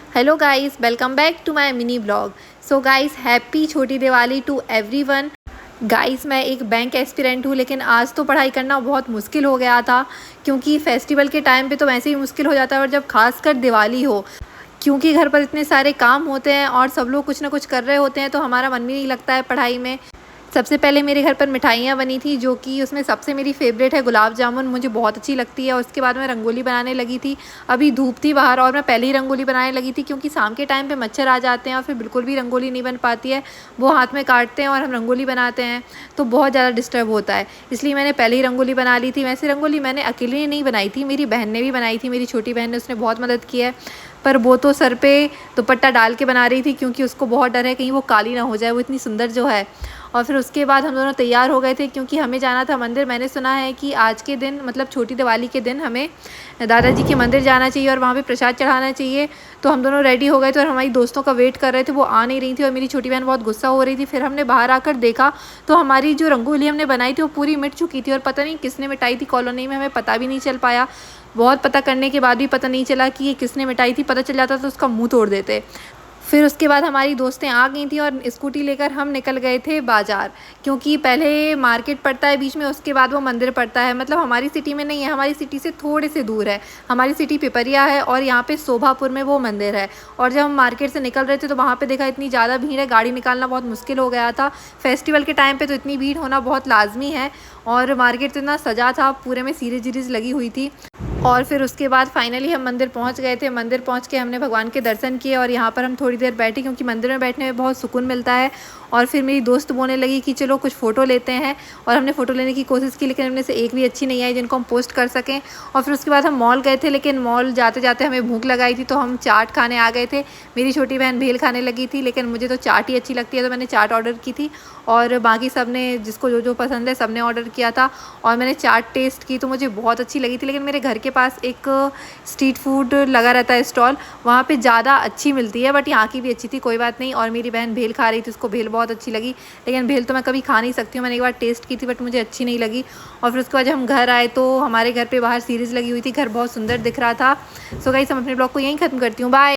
Hello guys, welcome back to my mini blog. So guys, happy छोटी Diwali to everyone. Guys, मैं एक bank aspirant हूँ, लेकिन आज तो पढ़ाई करना बहुत मुश्किल हो गया था, क्योंकि फेस्टिवल के टाइम पे तो वैसे ही मुश्किल हो जाता है, और जब खासकर दिवाली हो, क्योंकि घर पर इतने सारे काम होते हैं और सब लोग कुछ ना कुछ कर रहे होते हैं, तो हमारा मन भी नहीं लगता है पढ़ाई में। सबसे पहले मेरे घर पर मिठाइयाँ बनी थी, जो कि उसमें सबसे मेरी फेवरेट है गुलाब जामुन, मुझे बहुत अच्छी लगती है। और उसके बाद मैं रंगोली बनाने लगी थी। अभी धूप थी बाहर और मैं पहले ही रंगोली बनाने लगी थी, क्योंकि शाम के टाइम पे मच्छर आ जाते हैं और फिर बिल्कुल भी रंगोली नहीं बन पाती है। वो हाथ में काटते हैं और हम रंगोली बनाते हैं, तो बहुत ज़्यादा डिस्टर्ब होता है। इसलिए मैंने पहले ही रंगोली बना ली थी। वैसे रंगोली मैंने अकेले नहीं बनाई थी, मेरी बहन ने भी बनाई थी, मेरी छोटी बहन ने, उसने बहुत मदद की है। पर वो तो सर पे दुपट्टा डाल के बना रही थी, क्योंकि उसको बहुत डर है कहीं वो काली ना हो जाए, वो इतनी सुंदर जो है। और फिर उसके बाद हम दोनों तैयार हो गए थे, क्योंकि हमें जाना था मंदिर। मैंने सुना है कि आज के दिन, मतलब छोटी दिवाली के दिन, हमें दादाजी के मंदिर जाना चाहिए और वहाँ पे प्रसाद चढ़ाना चाहिए। तो हम दोनों रेडी हो गए थे और हमारी दोस्तों का वेट कर रहे थे, वो आ नहीं रही थी और मेरी छोटी बहन बहुत गुस्सा हो रही थी। फिर हमने बाहर आकर देखा तो हमारी जो रंगोली हमने बनाई थी वो पूरी मिट चुकी थी, और पता नहीं किसने मिटाई थी कॉलोनी में, हमें पता भी नहीं चल पाया। बहुत पता करने के बाद भी पता नहीं चला कि ये किसने मिटाई थी। पता चल जाता तो उसका मुंह तोड़ देते। फिर उसके बाद हमारी दोस्तें आ गई थी और स्कूटी लेकर हम निकल गए थे बाज़ार, क्योंकि पहले मार्केट पड़ता है बीच में, उसके बाद वो मंदिर पड़ता है। मतलब हमारी सिटी में नहीं है, हमारी सिटी से थोड़े से दूर है। हमारी सिटी पिपरिया है और यहाँ पे शोभापुर में वो मंदिर है। और जब हम मार्केट से निकल रहे थे तो वहाँ पे देखा इतनी ज़्यादा भीड़ है, गाड़ी निकालना बहुत मुश्किल हो गया था। फेस्टिवल के टाइम पर तो इतनी भीड़ होना बहुत लाजमी है। और मार्केट तो इतना सजा था, पूरे में सीरीज वीरीज लगी हुई थी। और फिर उसके बाद फाइनली हम मंदिर पहुंच गए थे। मंदिर पहुंच के हमने भगवान के दर्शन किए और यहाँ पर हम थोड़ी देर बैठे, क्योंकि मंदिर में बैठने में बहुत सुकून मिलता है। और फिर मेरी दोस्त बोलने लगी कि चलो कुछ फ़ोटो लेते हैं, और हमने फ़ोटो लेने की कोशिश की, लेकिन हमने से एक भी अच्छी नहीं आई जिनको हम पोस्ट कर सकें। और फिर उसके बाद हम मॉल गए थे, लेकिन मॉल जाते जाते हमें भूख लगाई थी, तो हम चाट खाने आ गए थे। मेरी छोटी बहन भेल खाने लगी थी, लेकिन मुझे तो चाट ही अच्छी लगती है, तो मैंने चाट ऑर्डर की थी। और बाकी सब ने, जिसको जो जो पसंद है, सब ने ऑर्डर किया था। और मैंने चाट टेस्ट की तो मुझे बहुत अच्छी लगी थी। लेकिन मेरे घर के पास एक स्ट्रीट फूड लगा रहता है स्टॉल, वहाँ पे ज़्यादा अच्छी मिलती है, बट यहाँ की भी अच्छी थी, कोई बात नहीं। और मेरी बहन भेल खा रही थी, उसको भेल बहुत अच्छी लगी। लेकिन भेल तो मैं कभी खा नहीं सकती हूँ, मैंने एक बार टेस्ट की थी बट मुझे अच्छी नहीं लगी। और फिर उसके बाद जब हम घर आए तो हमारे घर पे बाहर सीरीज़ लगी हुई थी, घर बहुत सुंदर दिख रहा था। सो गाइस, हम अपने ब्लॉग को यहीं ख़त्म करती हूँ। बाय।